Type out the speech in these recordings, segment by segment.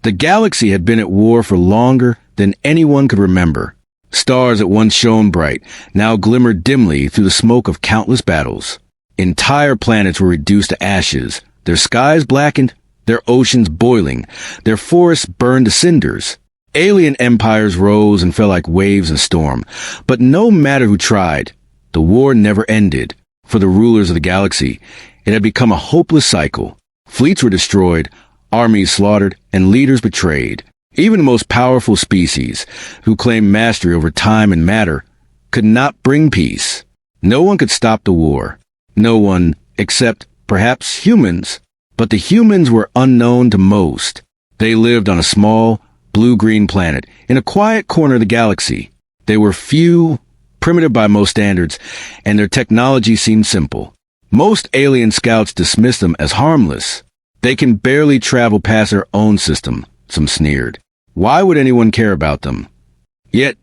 The galaxy had been at war for longer than anyone could remember. Stars that once shone bright now glimmered dimly through the smoke of countless battles. Entire planets were reduced to ashes, their skies blackened, their oceans boiling, their forests burned to cinders. Alien empires rose and fell like waves in a storm, but no matter who tried, the war never ended. For the rulers of the galaxy, it had become a hopeless cycle. Fleets were destroyed, armies slaughtered, and leaders betrayed. Even the most powerful species, who claimed mastery over time and matter, could not bring peace. No one could stop the war. No one, except perhaps humans. But the humans were unknown to most. They lived on a small, blue-green planet in a quiet corner of the galaxy. They were few, primitive by most standards, and their technology seemed simple. Most alien scouts dismissed them as harmless. They can barely travel past their own system, some sneered. Why would anyone care about them? Yet,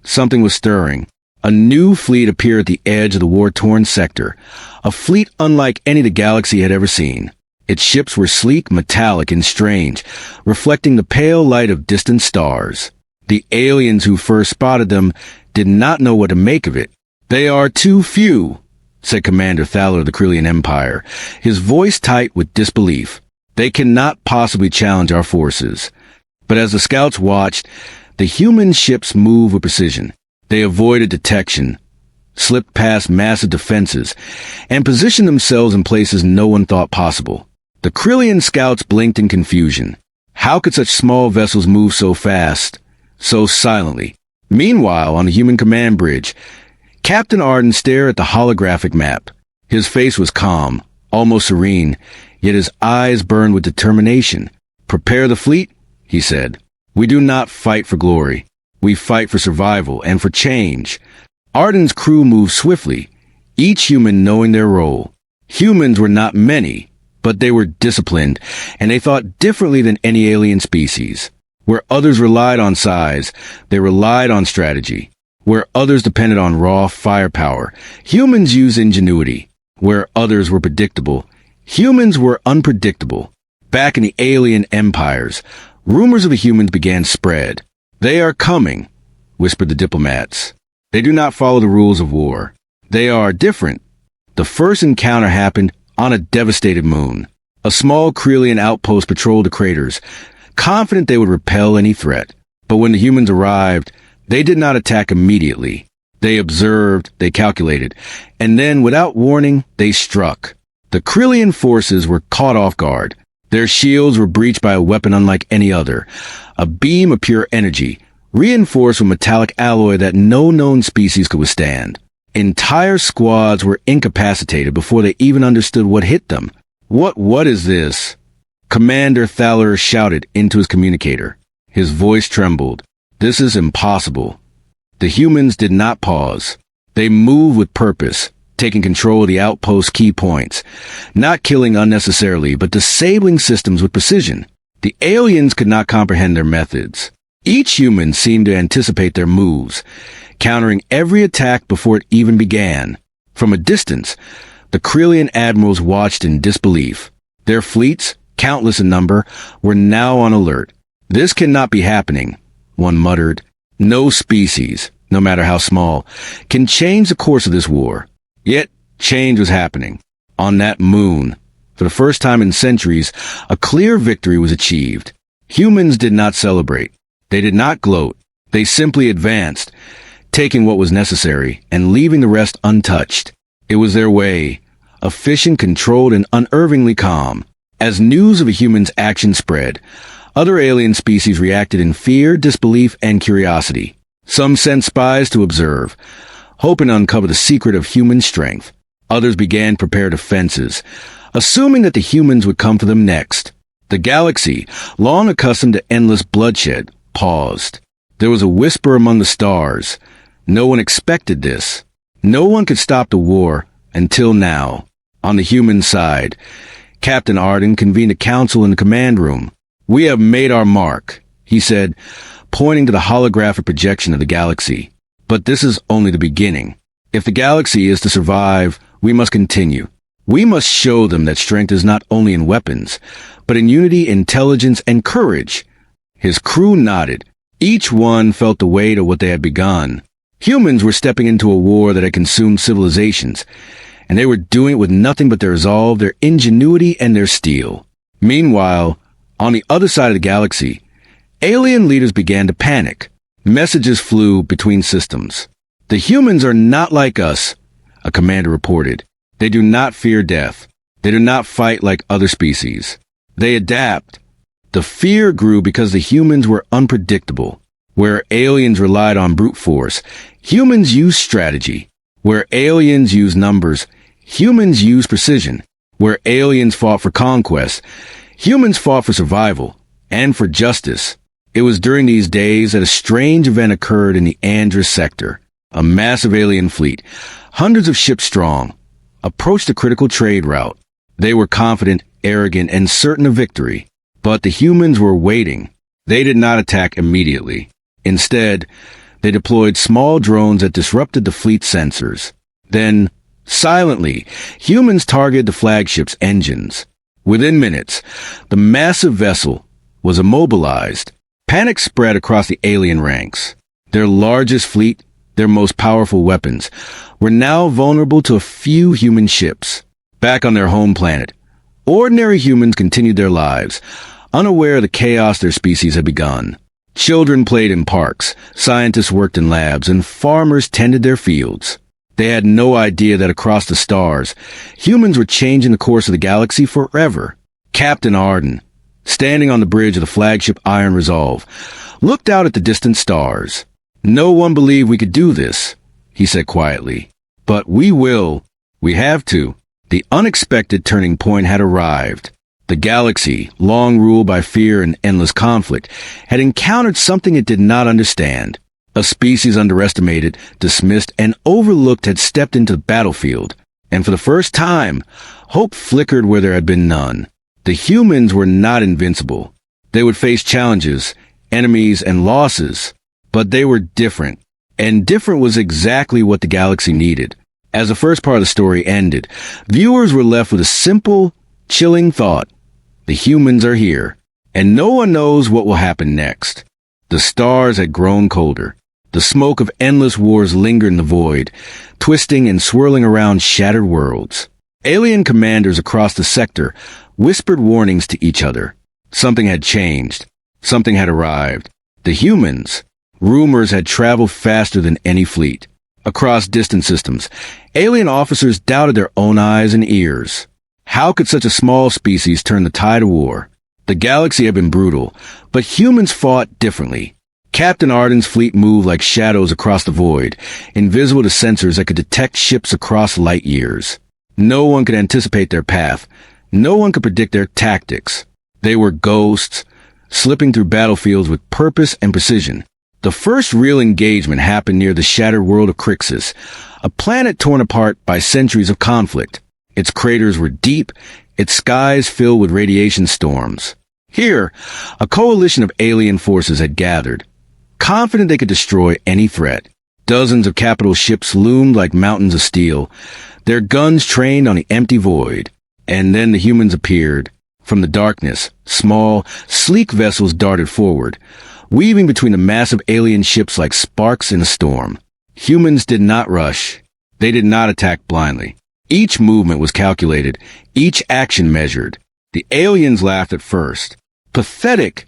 something was stirring. A new fleet appeared at the edge of the war-torn sector, a fleet unlike any the galaxy had ever seen. Its ships were sleek, metallic, and strange, reflecting the pale light of distant stars. The aliens who first spotted them did not know what to make of it. "They are too few," said Commander Thaler of the Krillian Empire, his voice tight with disbelief. "They cannot possibly challenge our forces." But as the scouts watched, the human ships moved with precision. They avoided detection, slipped past massive defenses, and positioned themselves in places no one thought possible. The Krillian scouts blinked in confusion. How could such small vessels move so fast, so silently? Meanwhile, on the human command bridge, Captain Arden stared at the holographic map. His face was calm, almost serene, yet his eyes burned with determination. "Prepare the fleet," he said. "We do not fight for glory. We fight for survival and for change." Arden's crew moved swiftly, each human knowing their role. Humans were not many, but they were disciplined, and they thought differently than any alien species. Where others relied on size, they relied on strategy. Where others depended on raw firepower, humans used ingenuity. Where others were predictable, humans were unpredictable. Back in the alien empires, rumors of the humans began to spread. "They are coming," whispered the diplomats. "They do not follow the rules of war. They are different." The first encounter happened on a devastated moon. A small Krillian outpost patrolled the craters, confident they would repel any threat. But when the humans arrived, they did not attack immediately. They observed, they calculated, and then, without warning, they struck. The Krillian forces were caught off guard. Their shields were breached by a weapon unlike any other, a beam of pure energy, reinforced with metallic alloy that no known species could withstand. Entire squads were incapacitated before they even understood what hit them. What is this?" Commander Thaler shouted into his communicator. His voice trembled. "This is impossible." The humans did not pause. They moved with purpose, taking control of the outpost's key points, not killing unnecessarily, but disabling systems with precision. The aliens could not comprehend their methods. Each human seemed to anticipate their moves, countering every attack before it even began. From a distance, the Krillian admirals watched in disbelief. Their fleets, countless in number, were now on alert. "This cannot be happening," one muttered. "No species, no matter how small, can change the course of this war." Yet, change was happening. On that moon, for the first time in centuries, a clear victory was achieved. Humans did not celebrate. They did not gloat. They simply advanced, taking what was necessary and leaving the rest untouched. It was their way, efficient, controlled, and unervingly calm. As news of a human's action spread, other alien species reacted in fear, disbelief, and curiosity. Some sent spies to observe, hoping to uncover the secret of human strength. Others began to prepare defenses, assuming that the humans would come for them next. The galaxy, long accustomed to endless bloodshed, paused. There was a whisper among the stars. No one expected this. No one could stop the war until now. On the human side, Captain Arden convened a council in the command room. "We have made our mark," he said, pointing to the holographic projection of the galaxy. "But this is only the beginning. If the galaxy is to survive, we must continue. We must show them that strength is not only in weapons, but in unity, intelligence, and courage. His crew nodded. Each one felt the weight of what they had begun. Humans were stepping into a war that had consumed civilizations, and they were doing it with nothing but their resolve, their ingenuity, and their steel. Meanwhile, on the other side of the galaxy, alien leaders began to panic. Messages flew between systems. "The humans are not like us," a commander reported. "They do not fear death. They do not fight like other species. They adapt." The fear grew because the humans were unpredictable. Where aliens relied on brute force, humans used strategy. Where aliens used numbers, humans used precision. Where aliens fought for conquest, humans fought for survival and for justice. It was during these days that a strange event occurred in the Andrus sector. A massive alien fleet, hundreds of ships strong, approached a critical trade route. They were confident, arrogant, and certain of victory. But the humans were waiting. They did not attack immediately. Instead, they deployed small drones that disrupted the fleet's sensors. Then, silently, humans targeted the flagship's engines. Within minutes, the massive vessel was immobilized. Panic spread across the alien ranks. Their largest fleet, their most powerful weapons, were now vulnerable to a few human ships. Back on their home planet, ordinary humans continued their lives, unaware of the chaos their species had begun. Children played in parks, scientists worked in labs, and farmers tended their fields. They had no idea that across the stars, humans were changing the course of the galaxy forever. Captain Arden, standing on the bridge of the flagship Iron Resolve, looked out at the distant stars. "No one believed we could do this," he said quietly. "But we will. We have to." The unexpected turning point had arrived. The galaxy, long ruled by fear and endless conflict, had encountered something it did not understand. A species underestimated, dismissed, and overlooked had stepped into the battlefield. And for the first time, hope flickered where there had been none. The humans were not invincible. They would face challenges, enemies, and losses. But they were different. And different was exactly what the galaxy needed. As the first part of the story ended, viewers were left with a simple, chilling thought. The humans are here, and no one knows what will happen next. The stars had grown colder. The smoke of endless wars lingered in the void, twisting and swirling around shattered worlds. Alien commanders across the sector whispered warnings to each other. Something had changed. Something had arrived. The humans, rumors had traveled faster than any fleet. Across distant systems, alien officers doubted their own eyes and ears. How could such a small species turn the tide of war? The galaxy had been brutal, but humans fought differently. Captain Arden's fleet moved like shadows across the void, invisible to sensors that could detect ships across light years. No one could anticipate their path. No one could predict their tactics. They were ghosts, slipping through battlefields with purpose and precision. The first real engagement happened near the shattered world of Crixus, a planet torn apart by centuries of conflict. Its craters were deep, its skies filled with radiation storms. Here, a coalition of alien forces had gathered, confident they could destroy any threat. Dozens of capital ships loomed like mountains of steel, their guns trained on the empty void. And then the humans appeared. From the darkness, small, sleek vessels darted forward, weaving between the massive alien ships like sparks in a storm. Humans did not rush. They did not attack blindly. Each movement was calculated, each action measured. The aliens laughed at first. "Pathetic,"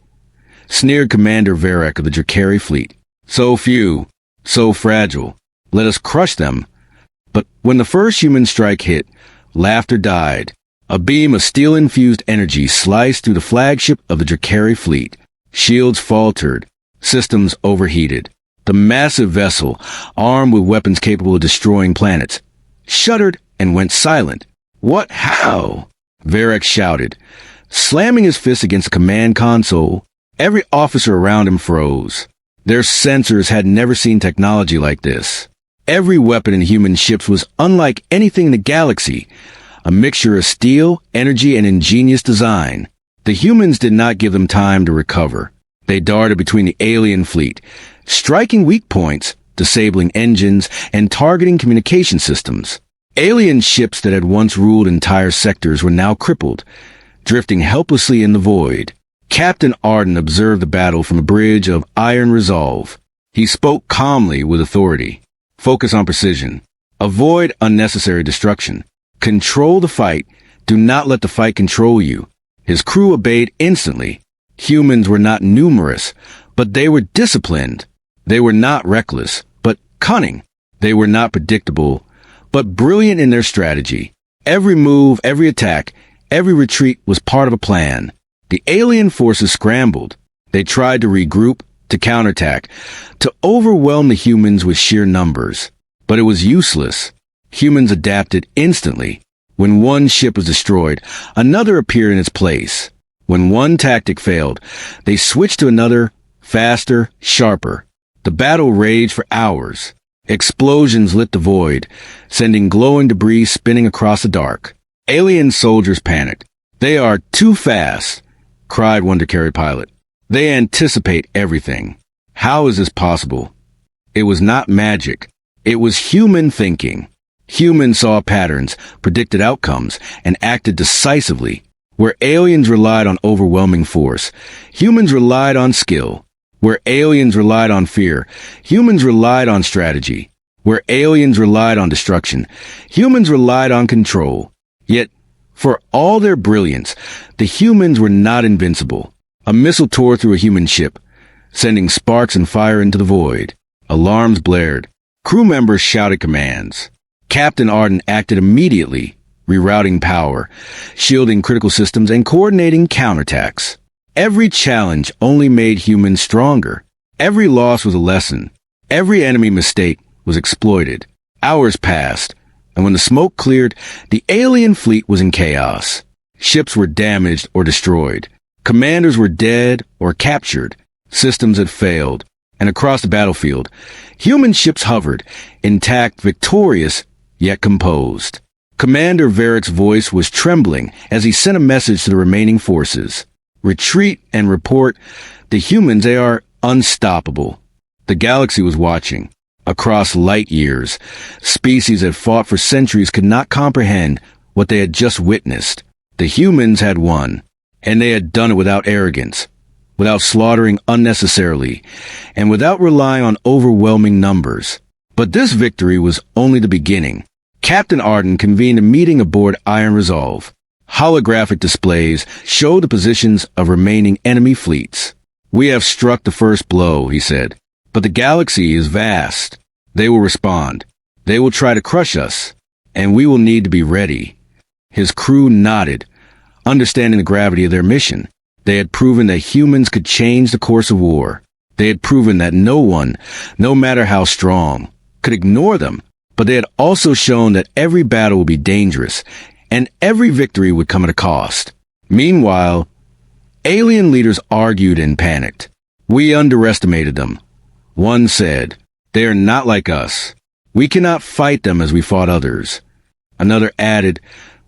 sneered Commander Varek of the Drakari fleet. "So few, so fragile. Let us crush them." But when the first human strike hit, laughter died. A beam of steel-infused energy sliced through the flagship of the Drakari fleet. Shields faltered. Systems overheated. The massive vessel, armed with weapons capable of destroying planets, shuddered and went silent. "What? How?" Varek shouted, slamming his fist against the command console. Every officer around him froze. Their sensors had never seen technology like this. Every weapon in human ships was unlike anything in the galaxy, a mixture of steel, energy, and ingenious design. The humans did not give them time to recover. They darted between the alien fleet, striking weak points, disabling engines, and targeting communication systems. Alien ships that had once ruled entire sectors were now crippled, drifting helplessly in the void. Captain Arden observed the battle from a bridge of iron resolve. He spoke calmly with authority. Focus on precision. Avoid unnecessary destruction. Control the fight. Do not let the fight control you. His crew obeyed instantly. Humans were not numerous, but they were disciplined. They were not reckless, but cunning. They were not predictable, but brilliant in their strategy. Every move, every attack, every retreat was part of a plan. The alien forces scrambled. They tried to regroup, to counterattack, to overwhelm the humans with sheer numbers. But it was useless. Humans adapted instantly. When one ship was destroyed, another appeared in its place. When one tactic failed, they switched to another, faster, sharper. The battle raged for hours. Explosions lit the void, sending glowing debris spinning across the dark. Alien soldiers panicked. "They are too fast," cried one Carry pilot. "They anticipate everything. How is this possible?" It was not magic. It was human thinking. Humans saw patterns, predicted outcomes, and acted decisively. Where aliens relied on overwhelming force, humans relied on skill. Where aliens relied on fear, humans relied on strategy. Where aliens relied on destruction, humans relied on control. Yet, for all their brilliance, the humans were not invincible. A missile tore through a human ship, sending sparks and fire into the void. Alarms blared. Crew members shouted commands. Captain Arden acted immediately, rerouting power, shielding critical systems, and coordinating counterattacks. Every challenge only made humans stronger. Every loss was a lesson. Every enemy mistake was exploited. Hours passed, and when the smoke cleared, the alien fleet was in chaos. Ships were damaged or destroyed. Commanders were dead or captured. Systems had failed. And across the battlefield, human ships hovered, intact, victorious, yet composed. Commander Varick's voice was trembling as he sent a message to the remaining forces. "Retreat and report. The humans, they are unstoppable." The galaxy was watching. Across light years, species that fought for centuries could not comprehend what they had just witnessed. The humans had won, and they had done it without arrogance, without slaughtering unnecessarily, and without relying on overwhelming numbers. But this victory was only the beginning. Captain Arden convened a meeting aboard Iron Resolve. Holographic displays showed the positions of remaining enemy fleets. "We have struck the first blow," he said. "But the galaxy is vast. They will respond. They will try to crush us, and we will need to be ready." His crew nodded, understanding the gravity of their mission. They had proven that humans could change the course of war. They had proven that no one, no matter how strong, could ignore them. But they had also shown that every battle would be dangerous, and every victory would come at a cost. Meanwhile, alien leaders argued and panicked. "We underestimated them," one said. "They are not like us. We cannot fight them as we fought others." Another added,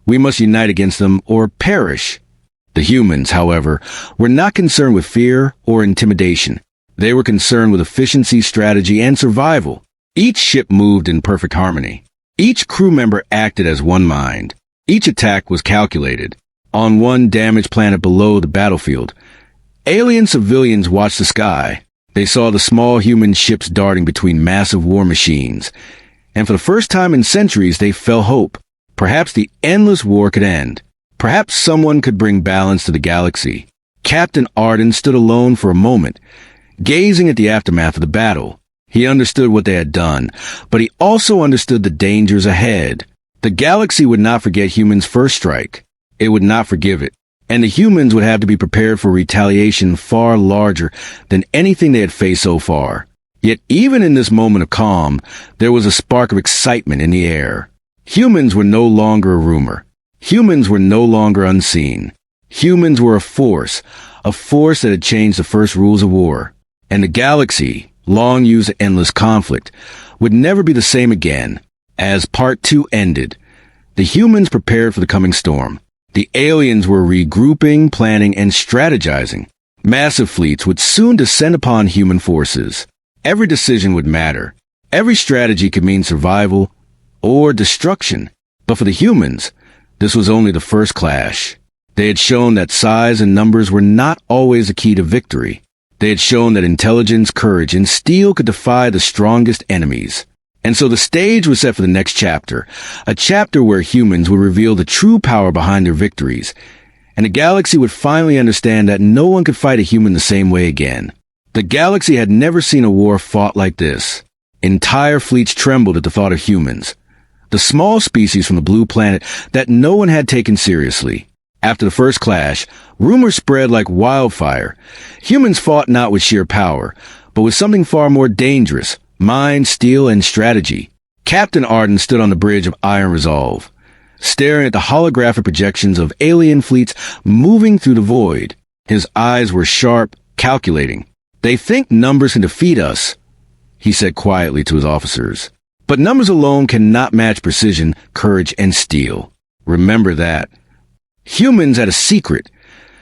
"We must unite against them or perish." The humans, however, were not concerned with fear or intimidation. They were concerned with efficiency, strategy, and survival. Each ship moved in perfect harmony. Each crew member acted as one mind. Each attack was calculated. On one damaged planet below the battlefield, alien civilians watched the sky. They saw the small human ships darting between massive war machines. And for the first time in centuries, they felt hope. Perhaps the endless war could end. Perhaps someone could bring balance to the galaxy. Captain Arden stood alone for a moment, gazing at the aftermath of the battle. He understood what they had done, but he also understood the dangers ahead. The galaxy would not forget humans' first strike. It would not forgive it. And the humans would have to be prepared for retaliation far larger than anything they had faced so far. Yet even in this moment of calm, there was a spark of excitement in the air. Humans were no longer a rumor. Humans were no longer unseen. Humans were a force that had changed the first rules of war. And the galaxy, long used to endless conflict, would never be the same again. As Part 2 ended, the humans prepared for the coming storm. The aliens were regrouping, planning, and strategizing. Massive fleets would soon descend upon human forces. Every decision would matter. Every strategy could mean survival or destruction. But for the humans, this was only the first clash. They had shown that size and numbers were not always the key to victory. They had shown that intelligence, courage, and steel could defy the strongest enemies. And so the stage was set for the next chapter, a chapter where humans would reveal the true power behind their victories, and the galaxy would finally understand that no one could fight a human the same way again. The galaxy had never seen a war fought like this. Entire fleets trembled at the thought of humans, the small species from the blue planet that no one had taken seriously. After the first clash, rumors spread like wildfire. Humans fought not with sheer power, but with something far more dangerous: mind, steel, and strategy. Captain Arden stood on the bridge of Iron Resolve, staring at the holographic projections of alien fleets moving through the void. His eyes were sharp, calculating. "They think numbers can defeat us," he said quietly to his officers. "But numbers alone cannot match precision, courage, and steel. Remember that." Humans had a secret,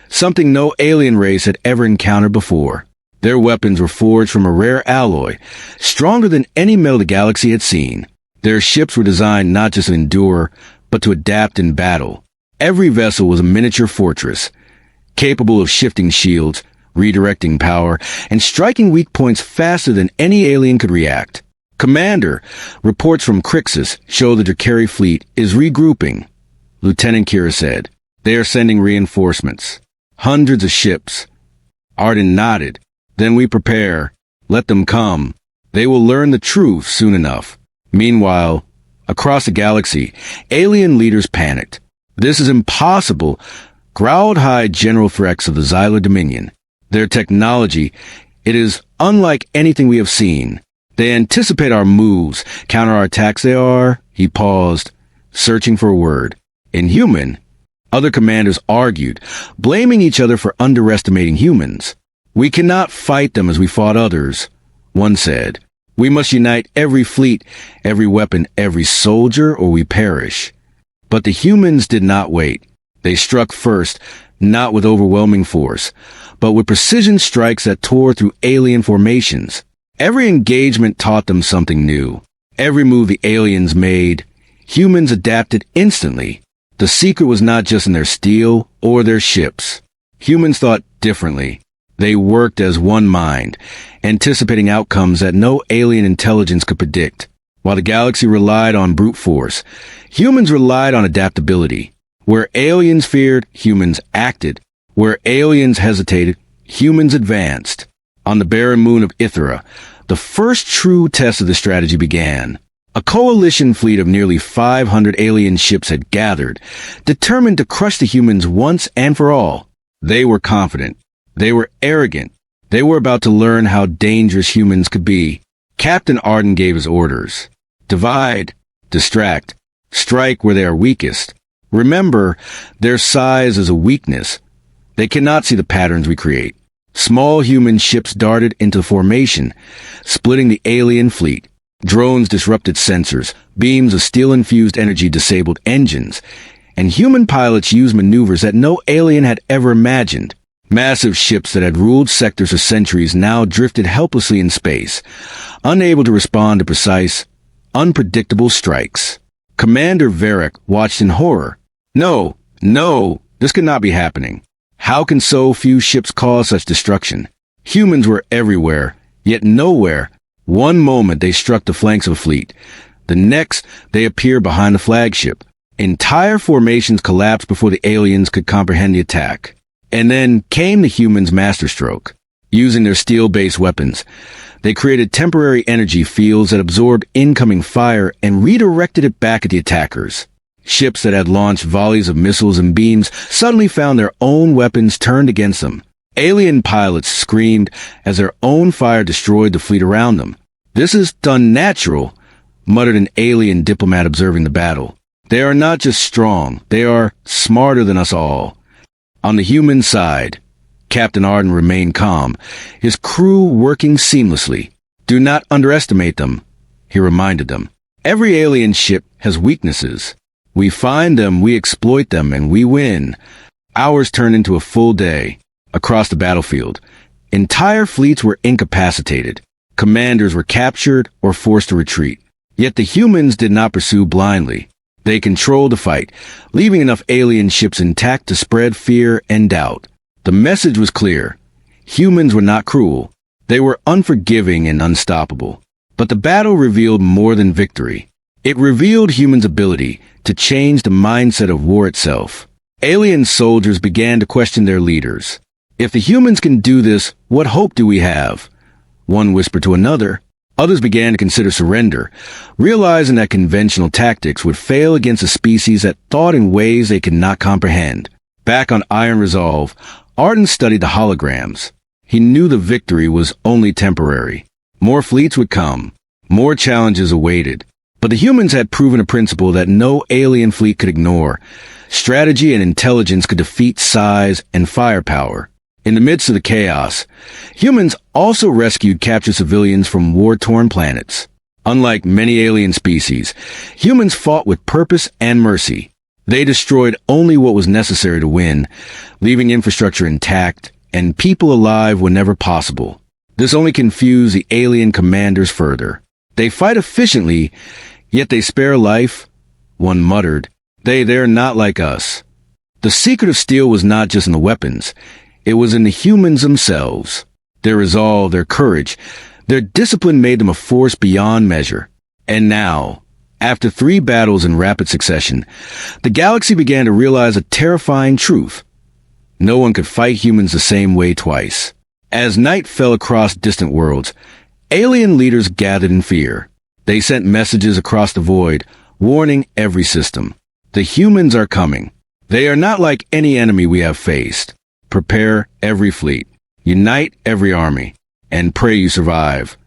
something no alien race had ever encountered before. Their weapons were forged from a rare alloy, stronger than any metal the galaxy had seen. Their ships were designed not just to endure, but to adapt in battle. Every vessel was a miniature fortress, capable of shifting shields, redirecting power, and striking weak points faster than any alien could react. "Commander, reports from Crixus show the Drakari fleet is regrouping," Lieutenant Kira said. "They are sending reinforcements. Hundreds of ships." Arden nodded. "Then we prepare. Let them come. They will learn the truth soon enough." Meanwhile, across the galaxy, alien leaders panicked. "This is impossible," growled High General Threx of the Xyla Dominion. "Their technology, it is unlike anything we have seen. They anticipate our moves, counter our attacks. They are—" He paused, searching for a word. "Inhuman." Other commanders argued, blaming each other for underestimating humans. "We cannot fight them as we fought others," one said. "We must unite every fleet, every weapon, every soldier, or we perish." But the humans did not wait. They struck first, not with overwhelming force, but with precision strikes that tore through alien formations. Every engagement taught them something new. Every move the aliens made, humans adapted instantly. The secret was not just in their steel or their ships. Humans thought differently. They worked as one mind, anticipating outcomes that no alien intelligence could predict. While the galaxy relied on brute force, humans relied on adaptability. Where aliens feared, humans acted. Where aliens hesitated, humans advanced. On the barren moon of Ithera, the first true test of the strategy began. A coalition fleet of nearly 500 alien ships had gathered, determined to crush the humans once and for all. They were confident. They were arrogant. They were about to learn how dangerous humans could be. Captain Arden gave his orders. Divide, distract, strike where they are weakest. Remember, their size is a weakness. They cannot see the patterns we create. Small human ships darted into formation, splitting the alien fleet. Drones disrupted sensors, beams of steel-infused energy disabled engines, and human pilots used maneuvers that no alien had ever imagined. Massive ships that had ruled sectors for centuries now drifted helplessly in space, unable to respond to precise, unpredictable strikes. Commander Varric watched in horror. No, this could not be happening. How can so few ships cause such destruction? Humans were everywhere, yet nowhere. One moment they struck the flanks of a fleet. The next, they appeared behind the flagship. Entire formations collapsed before the aliens could comprehend the attack. And then came the humans' masterstroke. Using their steel-based weapons, they created temporary energy fields that absorbed incoming fire and redirected it back at the attackers. Ships that had launched volleys of missiles and beams suddenly found their own weapons turned against them. Alien pilots screamed as their own fire destroyed the fleet around them. "This is unnatural," muttered an alien diplomat observing the battle. "They are not just strong, they are smarter than us all." On the human side, Captain Arden remained calm, his crew working seamlessly. "Do not underestimate them," he reminded them. "Every alien ship has weaknesses. We find them, we exploit them, and we win." Hours turned into a full day. Across the battlefield, entire fleets were incapacitated. Commanders were captured or forced to retreat. Yet the humans did not pursue blindly. They controlled the fight, leaving enough alien ships intact to spread fear and doubt. The message was clear. Humans were not cruel. They were unforgiving and unstoppable. But the battle revealed more than victory. It revealed humans' ability to change the mindset of war itself. Alien soldiers began to question their leaders. If the humans can do this, what hope do we have? One whispered to another. Others began to consider surrender, realizing that conventional tactics would fail against a species that thought in ways they could not comprehend. Back on Iron Resolve, Arden studied the holograms. He knew the victory was only temporary. More fleets would come. More challenges awaited. But the humans had proven a principle that no alien fleet could ignore. Strategy and intelligence could defeat size and firepower. In the midst of the chaos, humans also rescued captured civilians from war-torn planets. Unlike many alien species, humans fought with purpose and mercy. They destroyed only what was necessary to win, leaving infrastructure intact and people alive whenever possible. This only confused the alien commanders further. They fight efficiently, yet they spare life, one muttered. They're not like us. The secret of steel was not just in the weapons. It was in the humans themselves. Their resolve, their courage, their discipline made them a force beyond measure. And now, after 3 battles in rapid succession, the galaxy began to realize a terrifying truth. No one could fight humans the same way twice. As night fell across distant worlds, alien leaders gathered in fear. They sent messages across the void, warning every system. The humans are coming. They are not like any enemy we have faced. Prepare every fleet, unite every army, and pray you survive.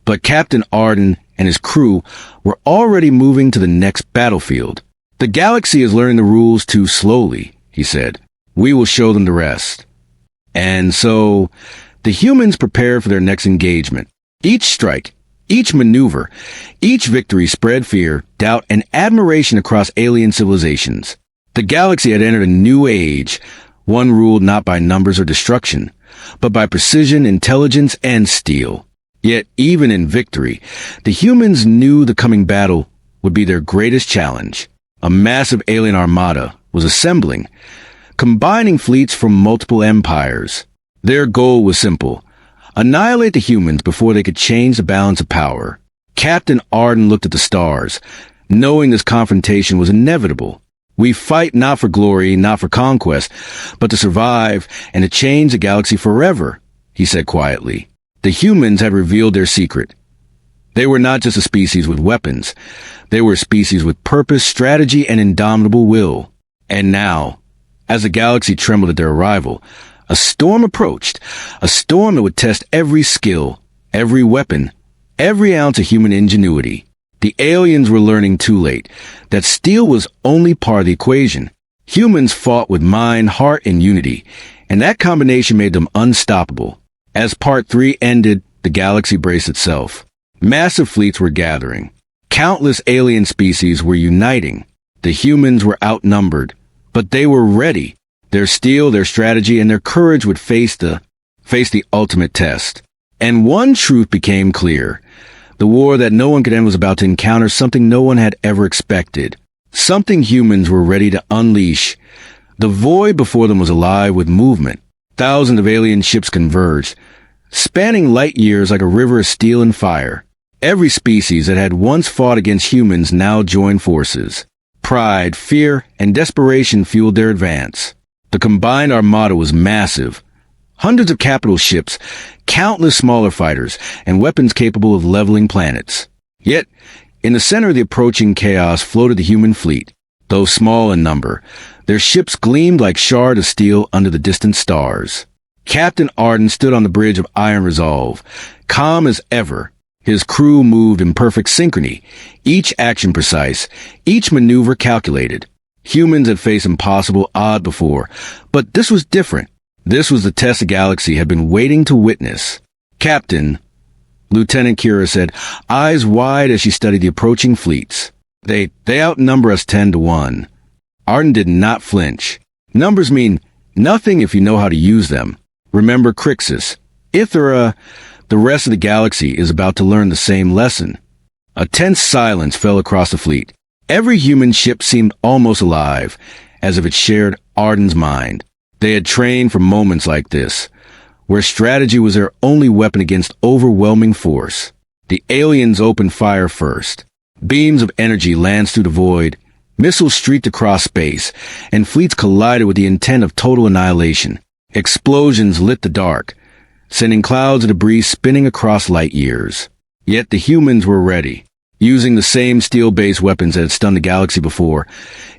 But Captain Arden and his crew were already moving to the next battlefield. The galaxy is learning the rules too slowly, he said. We will show them the rest. And so, the humans prepared for their next engagement. Each strike, each maneuver, each victory spread fear, doubt, and admiration across alien civilizations. The galaxy had entered a new age, one ruled not by numbers or destruction, but by precision, intelligence, and steel. Yet, even in victory, the humans knew the coming battle would be their greatest challenge. A massive alien armada was assembling, combining fleets from multiple empires. Their goal was simple: annihilate the humans before they could change the balance of power. Captain Arden looked at the stars, knowing this confrontation was inevitable. We fight not for glory, not for conquest, but to survive and to change the galaxy forever, he said quietly. The humans had revealed their secret. They were not just a species with weapons. They were a species with purpose, strategy, and indomitable will. And now, as the galaxy trembled at their arrival, a storm approached, a storm that would test every skill, every weapon, every ounce of human ingenuity. The aliens were learning too late that steel was only part of the equation. Humans fought with mind, heart, and unity, and that combination made them unstoppable. As Part 3 ended, the galaxy braced itself. Massive fleets were gathering. Countless alien species were uniting. The humans were outnumbered, but they were ready. Their steel, their strategy, and their courage would face the ultimate test. And one truth became clear. The war that no one could end was about to encounter something no one had ever expected. Something humans were ready to unleash. The void before them was alive with movement. Thousands of alien ships converged, spanning light years like a river of steel and fire. Every species that had once fought against humans now joined forces. Pride, fear, and desperation fueled their advance. The combined armada was massive. Hundreds of capital ships, countless smaller fighters, and weapons capable of leveling planets. Yet, in the center of the approaching chaos floated the human fleet. Though small in number, their ships gleamed like shards of steel under the distant stars. Captain Arden stood on the bridge of Iron Resolve, calm as ever. His crew moved in perfect synchrony, each action precise, each maneuver calculated. Humans had faced impossible odds before, but this was different. This was the test the galaxy had been waiting to witness. Captain, Lieutenant Kira said, eyes wide as she studied the approaching fleets. They outnumber us 10-1. Arden did not flinch. Numbers mean nothing if you know how to use them. Remember Crixus. Ithera, the rest of the galaxy is about to learn the same lesson. A tense silence fell across the fleet. Every human ship seemed almost alive, as if it shared Arden's mind. They had trained for moments like this, where strategy was their only weapon against overwhelming force. The aliens opened fire first. Beams of energy lanced through the void, missiles streaked across space, and fleets collided with the intent of total annihilation. Explosions lit the dark, sending clouds of debris spinning across light years. Yet the humans were ready. Using the same steel-based weapons that had stunned the galaxy before,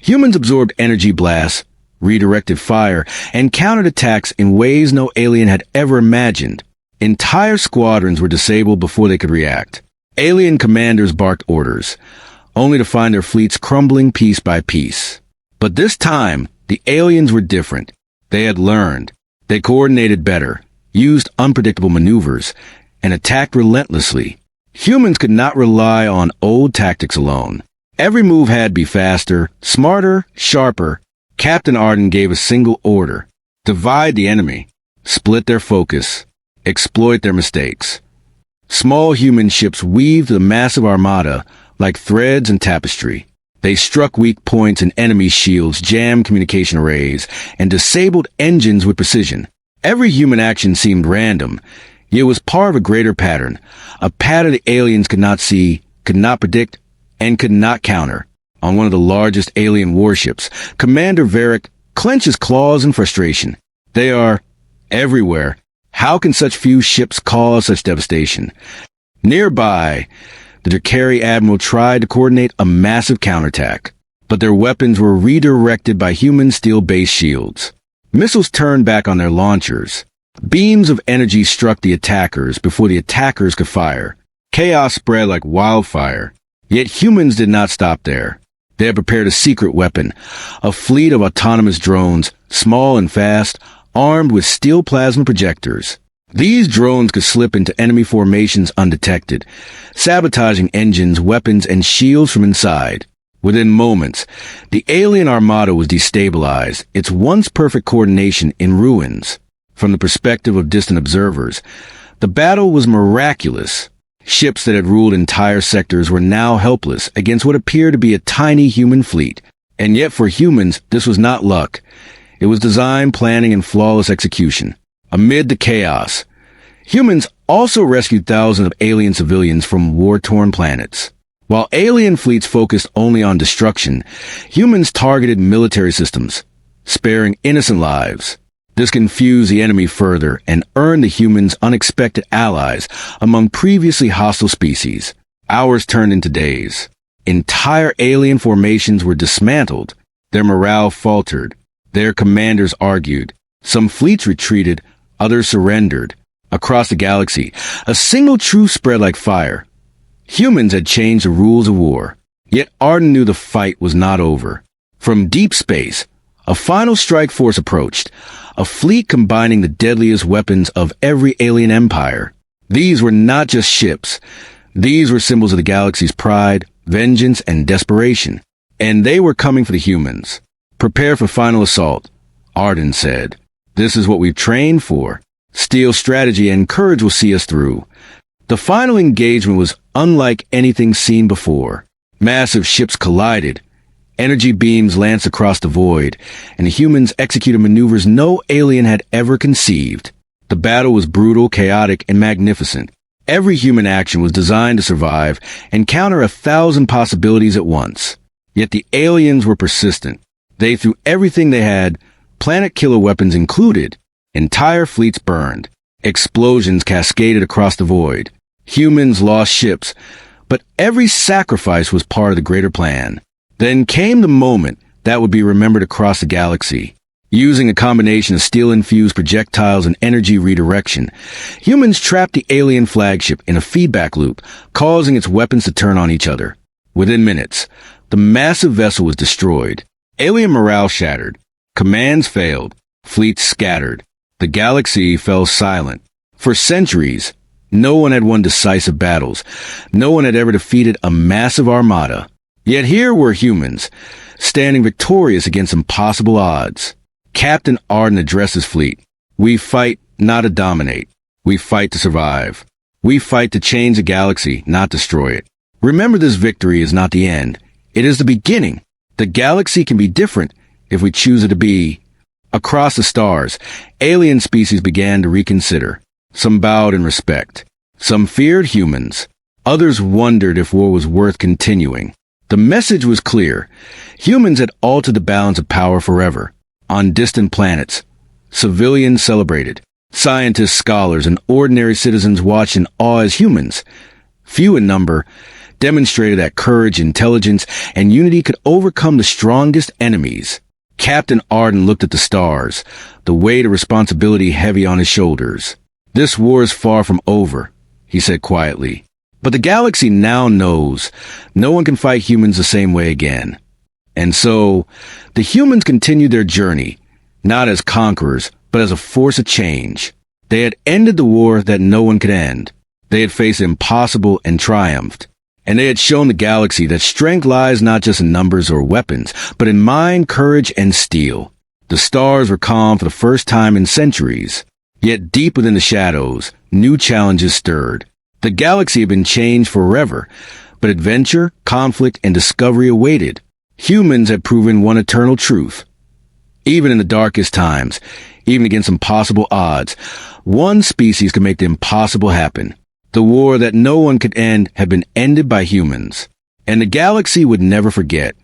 humans absorbed energy blasts, redirected fire, and countered attacks in ways no alien had ever imagined. Entire squadrons were disabled before they could react. Alien commanders barked orders, only to find their fleets crumbling piece by piece. But this time, the aliens were different. They had learned. They coordinated better, used unpredictable maneuvers, and attacked relentlessly. Humans could not rely on old tactics alone. Every move had to be faster, smarter, sharper. Captain Arden gave a single order: divide the enemy, split their focus, exploit their mistakes. Small human ships weaved the massive armada like threads in tapestry. They struck weak points in enemy shields, jammed communication arrays, and disabled engines with precision. Every human action seemed random, yet it was part of a greater pattern, a pattern the aliens could not see, could not predict, and could not counter. On one of the largest alien warships, Commander Varric clenched his claws in frustration. They are everywhere. How can such few ships cause such devastation? Nearby, the Drakari Admiral tried to coordinate a massive counterattack, but their weapons were redirected by human steel-based shields. Missiles turned back on their launchers. Beams of energy struck the attackers before the attackers could fire. Chaos spread like wildfire. Yet humans did not stop there. They had prepared a secret weapon, a fleet of autonomous drones, small and fast, armed with steel plasma projectors. These drones could slip into enemy formations undetected, sabotaging engines, weapons, and shields from inside. Within moments, the alien armada was destabilized, its once perfect coordination in ruins. From the perspective of distant observers, the battle was miraculous. Ships that had ruled entire sectors were now helpless against what appeared to be a tiny human fleet. And yet for humans, this was not luck. It was design, planning, and flawless execution. Amid the chaos, humans also rescued thousands of alien civilians from war-torn planets. While alien fleets focused only on destruction, humans targeted military systems, sparing innocent lives. This confused the enemy further and earned the humans unexpected allies among previously hostile species. Hours turned into days. Entire alien formations were dismantled. Their morale faltered. Their commanders argued. Some fleets retreated, others surrendered. Across the galaxy, a single truth spread like fire. Humans had changed the rules of war. Yet Arden knew the fight was not over. From deep space, a final strike force approached, a fleet combining the deadliest weapons of every alien empire. These were not just ships. These were symbols of the galaxy's pride, vengeance, and desperation. And they were coming for the humans. Prepare for final assault, Arden said. This is what we've trained for. Steel strategy and courage will see us through. The final engagement was unlike anything seen before. Massive ships collided. Energy beams lanced across the void, and the humans executed maneuvers no alien had ever conceived. The battle was brutal, chaotic, and magnificent. Every human action was designed to survive and counter 1,000 possibilities at once. Yet the aliens were persistent. They threw everything they had, planet-killer weapons included. Entire fleets burned. Explosions cascaded across the void. Humans lost ships, but every sacrifice was part of the greater plan. Then came the moment that would be remembered across the galaxy. Using a combination of steel-infused projectiles and energy redirection, humans trapped the alien flagship in a feedback loop, causing its weapons to turn on each other. Within minutes, the massive vessel was destroyed. Alien morale shattered. Commands failed. Fleets scattered. The galaxy fell silent. For centuries, no one had won decisive battles. No one had ever defeated a massive armada. Yet here were humans, standing victorious against impossible odds. Captain Arden addressed his fleet. We fight not to dominate. We fight to survive. We fight to change the galaxy, not destroy it. Remember, this victory is not the end. It is the beginning. The galaxy can be different if we choose it to be. Across the stars, alien species began to reconsider. Some bowed in respect. Some feared humans. Others wondered if war was worth continuing. The message was clear. Humans had altered the balance of power forever. On distant planets, civilians celebrated. Scientists, scholars, and ordinary citizens watched in awe as humans, few in number, demonstrated that courage, intelligence, and unity could overcome the strongest enemies. Captain Arden looked at the stars, the weight of responsibility heavy on his shoulders. "This war is far from over," he said quietly. "But the galaxy now knows no one can fight humans the same way again." And so, the humans continued their journey, not as conquerors, but as a force of change. They had ended the war that no one could end. They had faced the impossible and triumphed. And they had shown the galaxy that strength lies not just in numbers or weapons, but in mind, courage, and steel. The stars were calm for the first time in centuries. Yet deep within the shadows, new challenges stirred. The galaxy had been changed forever, but adventure, conflict, and discovery awaited. Humans had proven one eternal truth. Even in the darkest times, even against impossible odds, one species could make the impossible happen. The war that no one could end had been ended by humans. And the galaxy would never forget.